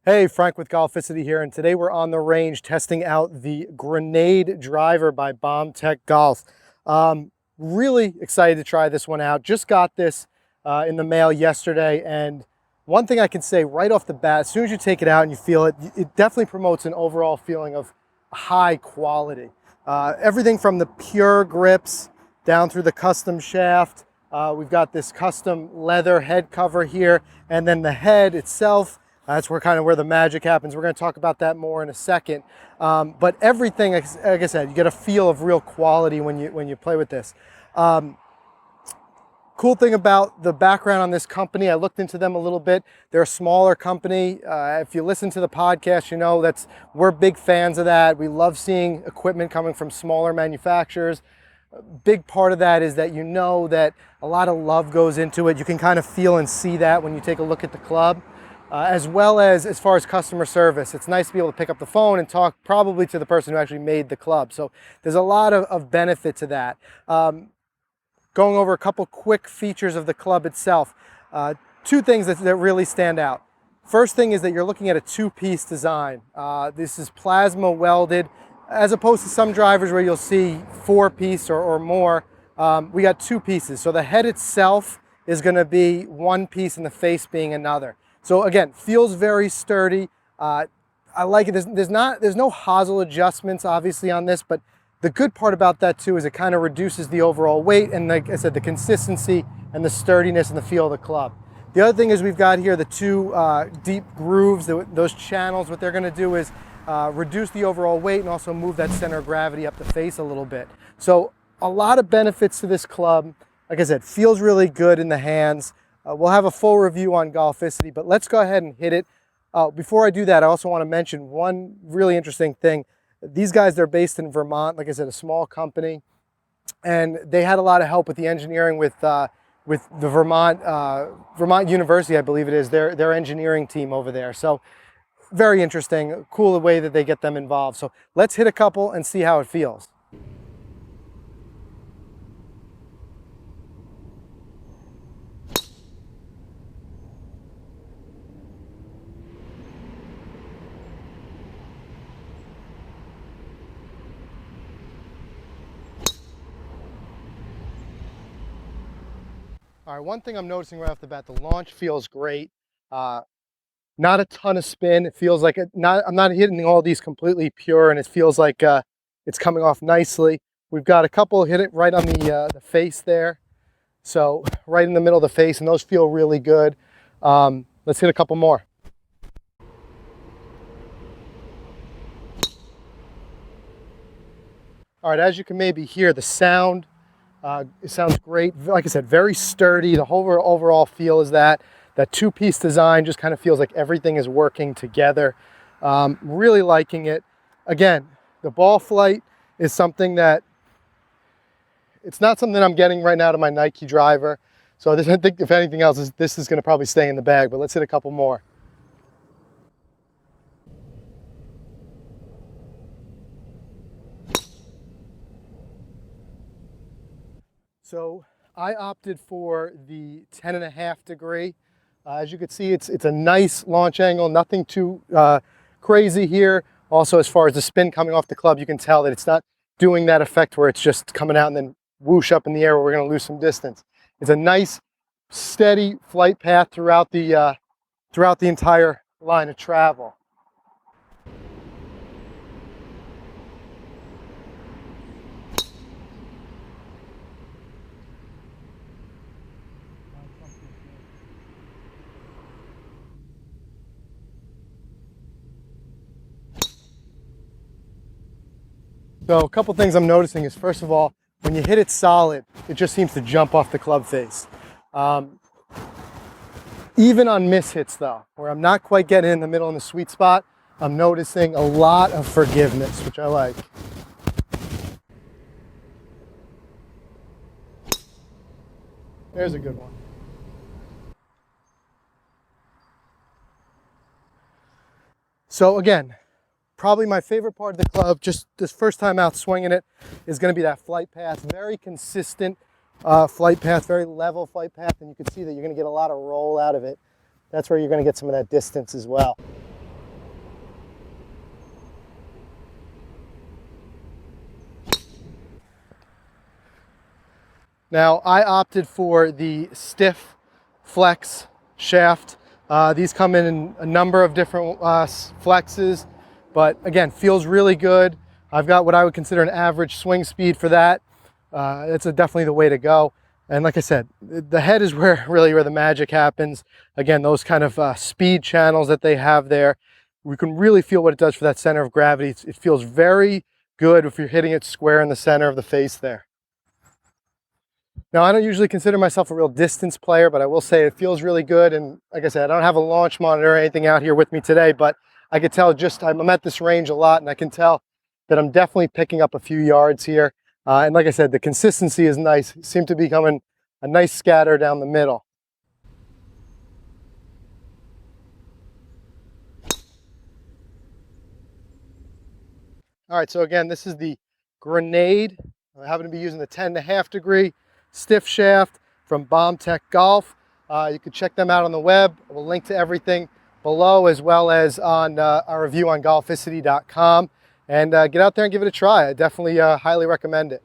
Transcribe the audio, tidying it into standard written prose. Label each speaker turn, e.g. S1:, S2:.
S1: Hey, Frank with Golficity here, and today we're on the range testing out the Grenade driver by BombTechGolf. Really excited to try this one out. Just got this in the mail yesterday, and one thing I can say right off the bat, as soon as you take it out and you feel it, it definitely promotes an overall feeling of high quality. Everything from the pure grips down through the custom shaft. We've got this custom leather head cover here, and then the head itself. That's where the magic happens. We're going to talk about that more in a second. But everything, like I said, you get a feel of real quality when you play with this. Cool thing about the background on this company, I looked into them a little bit. They're a smaller company. If you listen to the podcast, you know we're big fans of that. We love seeing equipment coming from smaller manufacturers. A big part of that is that you know that a lot of love goes into it. You can kind of feel and see that when you take a look at the club. As well as far as customer service. It's nice to be able to pick up the phone and talk probably to the person who actually made the club. So there's a lot of benefit to that. Going over a couple quick features of the club itself. Two things that really stand out. First thing is that you're looking at a two-piece design. This is plasma welded, as opposed to some drivers where you'll see four-piece or more. We got two pieces. So the head itself is going to be one piece and the face being another. So again, feels very sturdy. I like it. There's no hosel adjustments obviously on this, but the good part about that too is it kind of reduces the overall weight and, like I said, the consistency and the sturdiness and the feel of the club. The other thing is we've got here the two deep grooves, those channels. What they're going to do is reduce the overall weight and also move that center of gravity up the face a little bit. So a lot of benefits to this club. Like I said, feels really good in the hands. We'll have a full review on Golficity, but let's go ahead and hit it. Before I do that, I also want to mention one really interesting thing. These guys, they're based in Vermont, like I said, a small company, and they had a lot of help with the engineering with the Vermont University, I believe it is, their engineering team over there. So very interesting, cool the way that they get them involved. So let's hit a couple and see how it feels. All right, one thing I'm noticing right off the bat, the launch feels great. Not a ton of spin. It feels like I'm not hitting all these completely pure, and it feels like it's coming off nicely. We've got a couple hit it right on the face there. So right in the middle of the face, and those feel really good. Let's hit a couple more. All right, as you can maybe hear, the sound, it sounds great. Like I said, very sturdy. The whole overall feel is that two-piece design just kind of feels like everything is working together. Really liking it. Again, the ball flight is something that, it's not something I'm getting right now to my Nike driver. So I think if anything else, this is going to probably stay in the bag, but let's hit a couple more. So I opted for the 10.5 degree. As you can see, it's a nice launch angle, nothing too crazy here. Also, as far as the spin coming off the club, you can tell that it's not doing that effect where it's just coming out and then whoosh up in the air where we're going to lose some distance. It's a nice, steady flight path throughout the entire line of travel. So a couple things I'm noticing is, first of all, when you hit it solid, it just seems to jump off the club face. Even on miss hits though, where I'm not quite getting in the middle in the sweet spot, I'm noticing a lot of forgiveness, which I like. There's a good one. So again, probably my favorite part of the club, just this first time out swinging it, is going to be that flight path. Very consistent flight path, very level flight path, and you can see that you're going to get a lot of roll out of it. That's where you're going to get some of that distance as well. Now, I opted for the stiff flex shaft. These come in a number of different flexes, but again, feels really good. I've got what I would consider an average swing speed for that. It's definitely the way to go. And like I said, the head is really where the magic happens. Again, those kind of speed channels that they have there, we can really feel what it does for that center of gravity. It feels very good if you're hitting it square in the center of the face there. Now, I don't usually consider myself a real distance player, but I will say it feels really good. And like I said, I don't have a launch monitor or anything out here with me today, but I could tell I'm at this range a lot, and I can tell that I'm definitely picking up a few yards here. And like I said, the consistency is nice. It seemed to be coming a nice scatter down the middle. All right, so again, this is the Grenade. I happen to be using the 10.5 degree stiff shaft from BombTechGolf. You can check them out on the web. We'll link to everything below, as well as on our review on Golficity.com. And get out there and give it a try. I definitely highly recommend it.